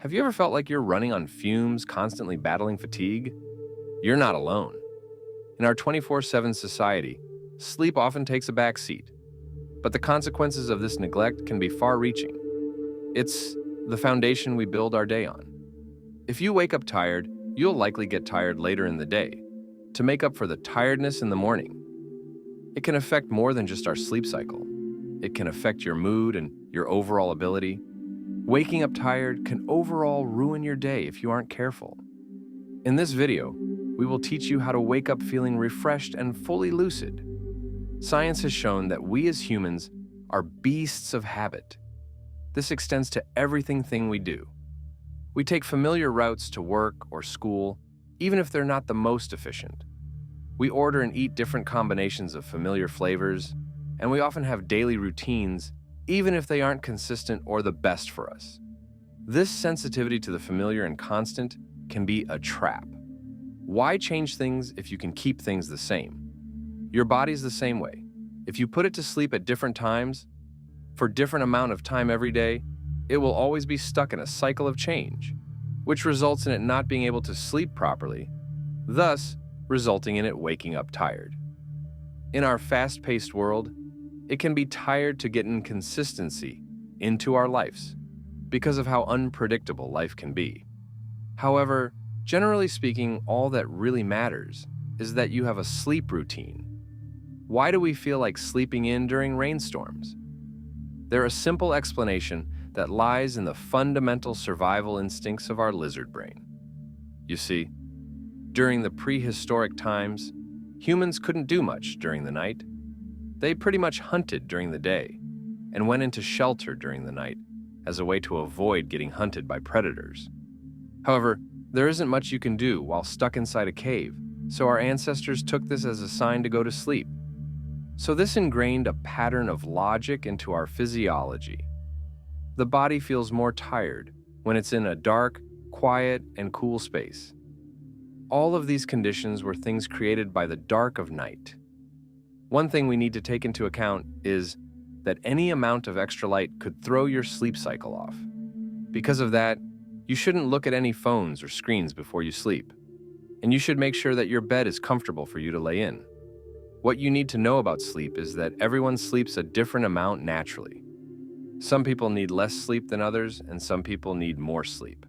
Have you ever felt like you're running on fumes, constantly battling fatigue? You're not alone. In our 24/7 society, sleep often takes a back seat, but the consequences of this neglect can be far-reaching. It's the foundation we build our day on. If you wake up tired, you'll likely get tired later in the day to make up for the tiredness in the morning. It can affect more than just our sleep cycle. It can affect your mood and your overall ability. Waking up tired can overall ruin your day if you aren't careful. In this video, we will teach you how to wake up feeling refreshed and fully lucid. Science has shown that we as humans are beasts of habit. This extends to everything we do. We take familiar routes to work or school, even if they're not the most efficient. We order and eat different combinations of familiar flavors, and we often have daily routines, even if they aren't consistent or the best for us. This sensitivity to the familiar and constant can be a trap. Why change things if you can keep things the same? Your body's the same way. If you put it to sleep at different times, for different amount of time every day, it will always be stuck in a cycle of change, which results in it not being able to sleep properly, thus resulting in it waking up tired. In our fast-paced world, it can be tired to get inconsistency into our lives because of how unpredictable life can be. However, generally speaking, all that really matters is that you have a sleep routine. Why do we feel like sleeping in during rainstorms? There's a simple explanation that lies in the fundamental survival instincts of our lizard brain. You see, during the prehistoric times, humans couldn't do much during the night. They pretty much hunted during the day and went into shelter during the night as a way to avoid getting hunted by predators. However, there isn't much you can do while stuck inside a cave, so our ancestors took this as a sign to go to sleep. So this ingrained a pattern of logic into our physiology. The body feels more tired when it's in a dark, quiet, and cool space. All of these conditions were things created by the dark of night. One thing we need to take into account is that any amount of extra light could throw your sleep cycle off. Because of that, you shouldn't look at any phones or screens before you sleep, and you should make sure that your bed is comfortable for you to lay in. What you need to know about sleep is that everyone sleeps a different amount naturally. Some people need less sleep than others, and some people need more sleep.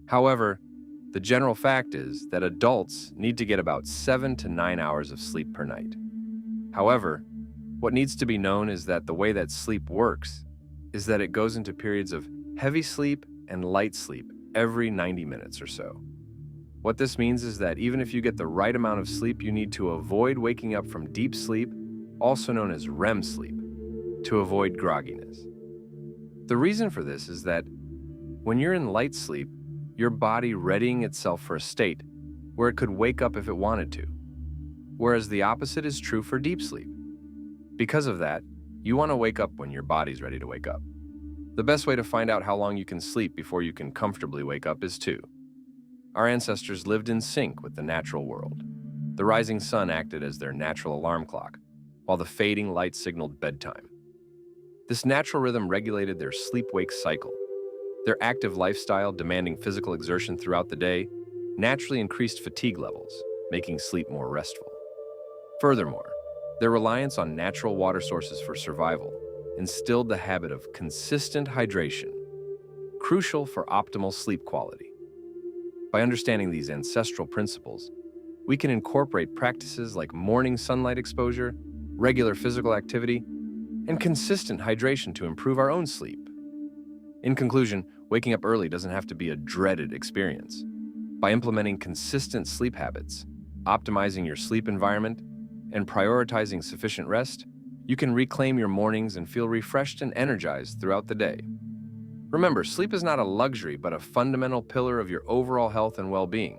However, the general fact is that adults need to get about 7 to 9 hours of sleep per night. However, what needs to be known is that the way that sleep works is that it goes into periods of heavy sleep and light sleep every 90 minutes or so. What this means is that even if you get the right amount of sleep, you need to avoid waking up from deep sleep, also known as REM sleep, to avoid grogginess. The reason for this is that when you're in light sleep, your body readying itself for a state where it could wake up if it wanted to, whereas the opposite is true for deep sleep. Because of that, you want to wake up when your body's ready to wake up. The best way to find out how long you can sleep before you can comfortably wake up is to. Our ancestors lived in sync with the natural world. The rising sun acted as their natural alarm clock, while the fading light signaled bedtime. This natural rhythm regulated their sleep-wake cycle. Their active lifestyle, demanding physical exertion throughout the day, naturally increased fatigue levels, making sleep more restful. Furthermore, their reliance on natural water sources for survival instilled the habit of consistent hydration, crucial for optimal sleep quality. By understanding these ancestral principles, we can incorporate practices like morning sunlight exposure, regular physical activity, and consistent hydration to improve our own sleep. In conclusion, waking up early doesn't have to be a dreaded experience. By implementing consistent sleep habits, optimizing your sleep environment, and prioritizing sufficient rest, you can reclaim your mornings and feel refreshed and energized throughout the day. Remember, sleep is not a luxury, but a fundamental pillar of your overall health and well-being.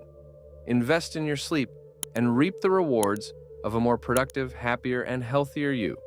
Invest in your sleep and reap the rewards of a more productive, happier, and healthier you.